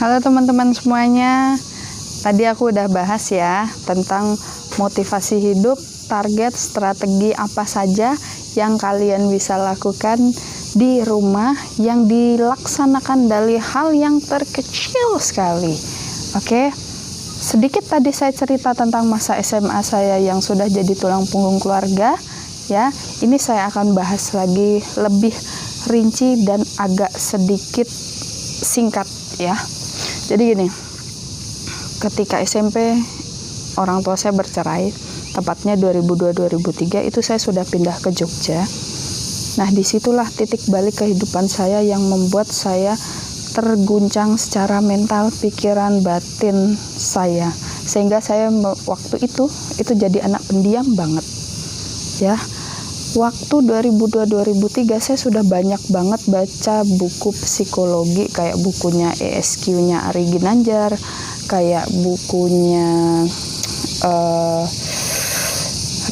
Halo teman-teman semuanya. Tadi aku udah bahas ya tentang motivasi hidup, target, strategi apa saja yang kalian bisa lakukan di rumah yang dilaksanakan dari hal yang terkecil sekali. Oke. Sedikit tadi saya cerita tentang masa SMA saya yang sudah jadi tulang punggung keluarga ya. Ini saya akan bahas lagi lebih rinci dan agak sedikit singkat ya. Jadi gini, ketika SMP orang tua saya bercerai, tepatnya 2002-2003 itu saya sudah pindah ke Jogja. Nah disitulah titik balik kehidupan saya yang membuat saya terguncang secara mental, pikiran, batin saya, sehingga saya waktu itu jadi anak pendiam banget ya. Waktu 2002-2003 saya sudah banyak banget baca buku psikologi, kayak bukunya ESQ-nya Ari Ginanjar, kayak bukunya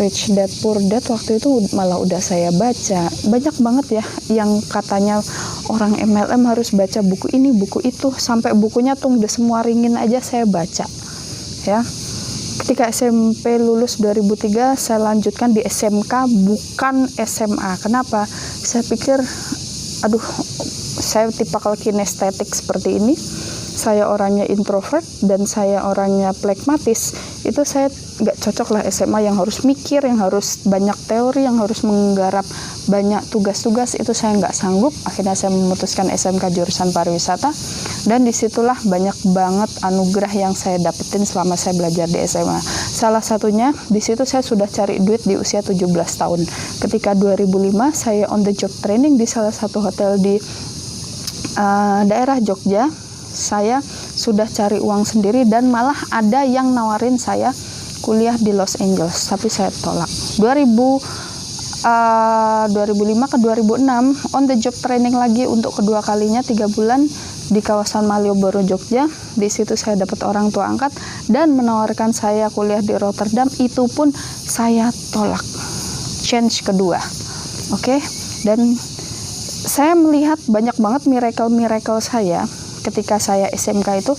Rich Dad Poor Dad. Waktu itu malah udah saya baca. Banyak banget ya yang katanya orang MLM harus baca buku ini, buku itu, sampai bukunya tuh udah semua ringin aja saya baca ya. Ketika SMP lulus 2003, saya lanjutkan di SMK, bukan SMA. Kenapa? Saya pikir, aduh, saya tipikal kinestetik seperti ini. Saya orangnya introvert dan saya orangnya pragmatis. Itu saya nggak cocok lah SMA yang harus mikir, yang harus banyak teori, yang harus menggarap banyak tugas-tugas. Itu saya nggak sanggup. Akhirnya saya memutuskan SMK jurusan pariwisata. Dan disitulah banyak banget anugerah yang saya dapetin selama saya belajar di SMA. Salah satunya, di situ saya sudah cari duit di usia 17 tahun. Ketika 2005, saya on the job training di salah satu hotel di daerah Jogja. Saya sudah cari uang sendiri dan malah ada yang nawarin saya kuliah di Los Angeles, tapi saya tolak. 2005 ke 2006 on the job training lagi untuk kedua kalinya 3 bulan di kawasan Malioboro, Jogja. Di situ saya dapat orang tua angkat dan menawarkan saya kuliah di Rotterdam. Itu pun saya tolak. Change kedua. Oke. Dan saya melihat banyak banget miracle saya ketika saya SMK itu.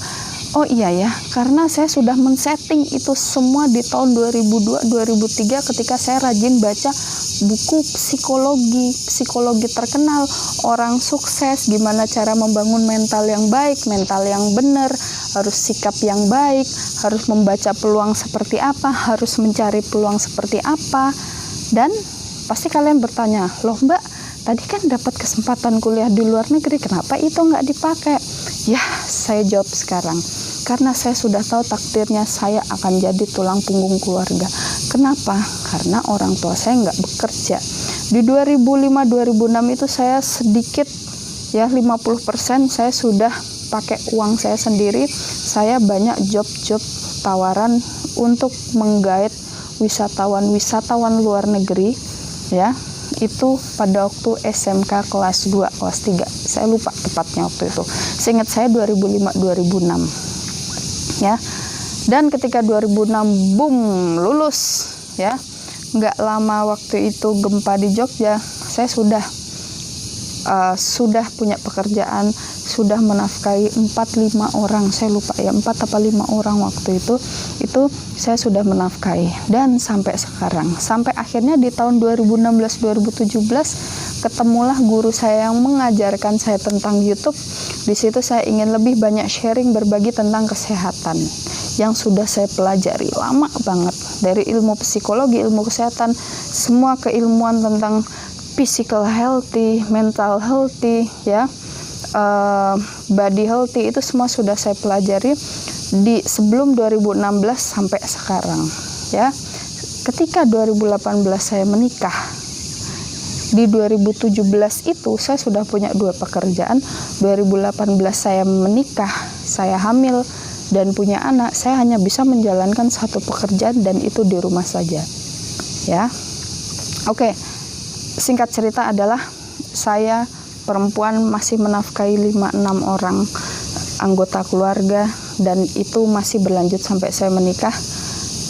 Oh iya ya, karena saya sudah men-setting itu semua di tahun 2002-2003 ketika saya rajin baca buku psikologi terkenal, orang sukses, gimana cara membangun mental yang baik, mental yang benar, harus sikap yang baik, harus membaca peluang seperti apa, harus mencari peluang seperti apa. Dan pasti kalian bertanya, loh Mbak, tadi kan dapat kesempatan kuliah di luar negeri, kenapa itu nggak dipakai? Ya, saya jawab sekarang. Karena saya sudah tahu takdirnya saya akan jadi tulang punggung keluarga. Kenapa? Karena orang tua saya nggak bekerja. Di 2005-2006 itu saya sedikit, ya 50% saya sudah pakai uang saya sendiri. Saya banyak job-job tawaran untuk menggait wisatawan luar negeri, ya. Itu pada waktu SMK kelas 2, kelas 3. Saya lupa tepatnya waktu itu. Seingat saya 2005-2006. Ya. Dan ketika 2006 boom lulus ya. Nggak lama waktu itu gempa di Jogja, saya sudah punya pekerjaan, sudah menafkahi 4-5 orang, saya lupa ya 4 atau 5 orang waktu itu saya sudah menafkahi. Dan sampai sekarang, sampai akhirnya di tahun 2016-2017 ketemulah guru saya yang mengajarkan saya tentang YouTube. Di situ saya ingin lebih banyak sharing, berbagi tentang kesehatan yang sudah saya pelajari lama banget, dari ilmu psikologi, ilmu kesehatan, semua keilmuan tentang physical healthy, mental healthy, ya, body healthy, itu semua sudah saya pelajari di sebelum 2016 sampai sekarang, ya. Ketika 2018 saya menikah, di 2017 itu saya sudah punya 2 pekerjaan. 2018 saya menikah, saya hamil dan punya anak. Saya hanya bisa menjalankan 1 pekerjaan dan itu di rumah saja, ya. Oke. Singkat cerita adalah saya perempuan masih menafkahi 5-6 orang anggota keluarga dan itu masih berlanjut sampai saya menikah.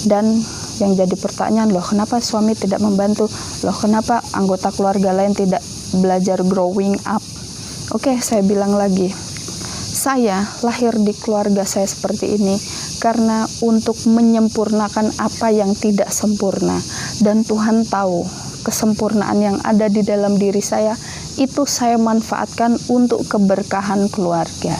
Dan yang jadi pertanyaan, loh kenapa suami tidak membantu? Loh kenapa anggota keluarga lain tidak belajar growing up? Oke, saya bilang lagi, Saya lahir di keluarga saya seperti ini karena untuk menyempurnakan apa yang tidak sempurna, dan Tuhan tahu kesempurnaan yang ada di dalam diri saya itu saya manfaatkan untuk keberkahan keluarga.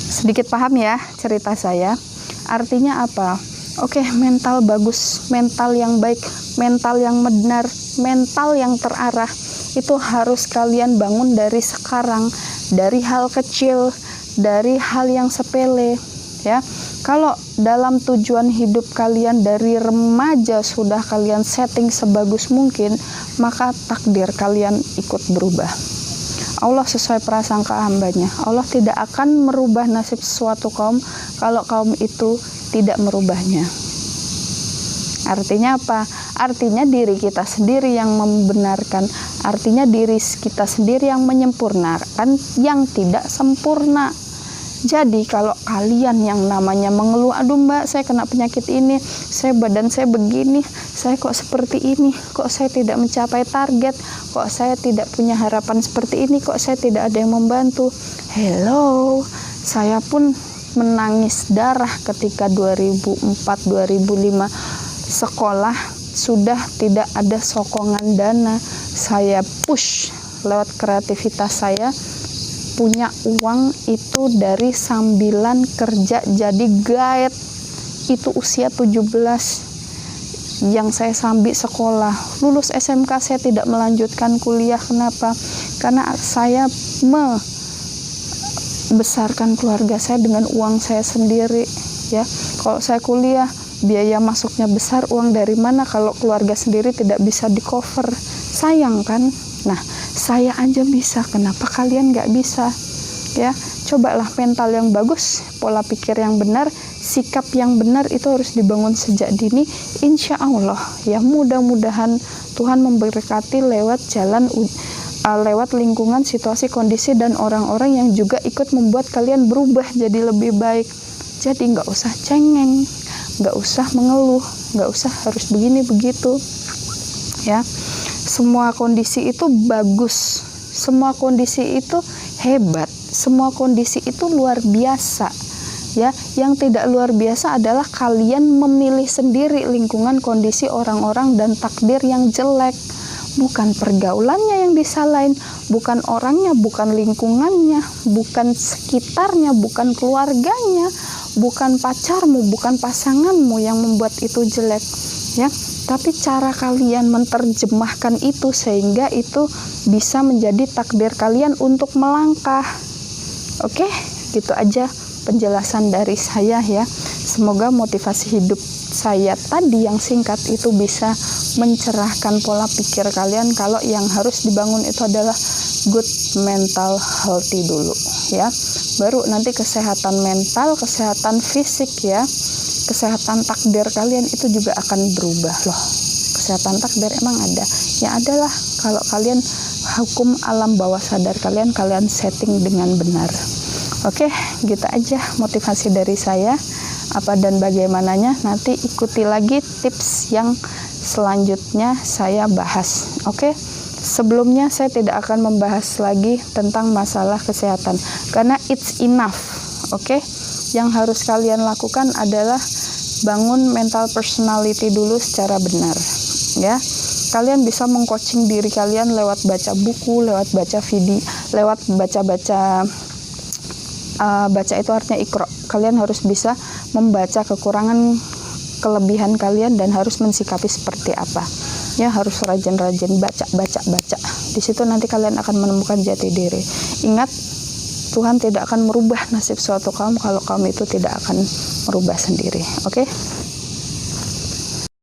Sedikit paham ya cerita saya? Artinya apa? Oke, mental bagus, mental yang baik, mental yang benar, mental yang terarah itu harus kalian bangun dari sekarang, dari hal kecil, dari hal yang sepele ya. Kalau dalam tujuan hidup kalian dari remaja sudah kalian setting sebagus mungkin, maka takdir kalian ikut berubah. Allah sesuai prasangka hambanya. Allah tidak akan merubah nasib suatu kaum kalau kaum itu tidak merubahnya. Artinya apa? Artinya diri kita sendiri yang membenarkan, artinya diri kita sendiri yang menyempurnakan yang tidak sempurna. Jadi kalau kalian yang namanya mengeluh, aduh mbak saya kena penyakit ini, badan saya begini, saya kok seperti ini, kok saya tidak mencapai target, kok saya tidak punya harapan seperti ini, kok saya tidak ada yang membantu. Hello, saya pun menangis darah ketika 2004-2005 sekolah sudah tidak ada sokongan dana. Saya push lewat kreativitas saya, punya uang itu dari sambilan kerja jadi guide. Itu usia 17 yang saya sambil sekolah. Lulus SMK saya tidak melanjutkan kuliah. Kenapa? Karena saya membesarkan keluarga saya dengan uang saya sendiri ya. Kalau saya kuliah biaya masuknya besar, uang dari mana kalau keluarga sendiri tidak bisa di cover? Sayang kan? Nah, saya aja bisa, kenapa kalian nggak bisa? Ya, cobalah mental yang bagus, pola pikir yang benar, sikap yang benar itu harus dibangun sejak dini. Insya Allah, ya mudah-mudahan Tuhan memberkati lewat jalan, lewat lingkungan, situasi, kondisi, dan orang-orang yang juga ikut membuat kalian berubah jadi lebih baik. Jadi nggak usah cengeng, nggak usah mengeluh, nggak usah harus begini begitu. Ya, semua kondisi itu bagus, semua kondisi itu hebat, semua kondisi itu luar biasa. Ya, yang tidak luar biasa adalah kalian memilih sendiri lingkungan, kondisi, orang-orang, dan takdir yang jelek. Bukan pergaulannya yang disalahin, bukan orangnya, bukan lingkungannya, bukan sekitarnya, bukan keluarganya, bukan pacarmu, bukan pasanganmu yang membuat itu jelek. Ya, tapi cara kalian menerjemahkan itu sehingga itu bisa menjadi takdir kalian untuk melangkah. Oke, gitu aja penjelasan dari saya ya. Semoga motivasi hidup saya tadi yang singkat itu bisa mencerahkan pola pikir kalian kalau yang harus dibangun itu adalah good mental healthy dulu ya. Baru nanti kesehatan mental, kesehatan fisik ya. Kesehatan takdir kalian itu juga akan berubah loh. Kesehatan takdir emang ada. Ya adalah kalau kalian hukum alam bawah sadar kalian setting dengan benar. Oke, gitu aja motivasi dari saya. Apa dan bagaimananya nanti ikuti lagi tips yang selanjutnya saya bahas. Oke. Sebelumnya saya tidak akan membahas lagi tentang masalah kesehatan karena it's enough. Oke. Yang harus kalian lakukan adalah bangun mental personality dulu secara benar ya. Kalian bisa mengcoaching diri kalian lewat baca buku, lewat baca video, lewat baca itu artinya ikro. Kalian harus bisa membaca kekurangan, kelebihan kalian dan harus mensikapi seperti apa. Ya, harus rajin-rajin baca. Di situ nanti kalian akan menemukan jati diri. Ingat, Tuhan tidak akan merubah nasib suatu kaum kalau kaum itu tidak akan merubah sendiri. Oke?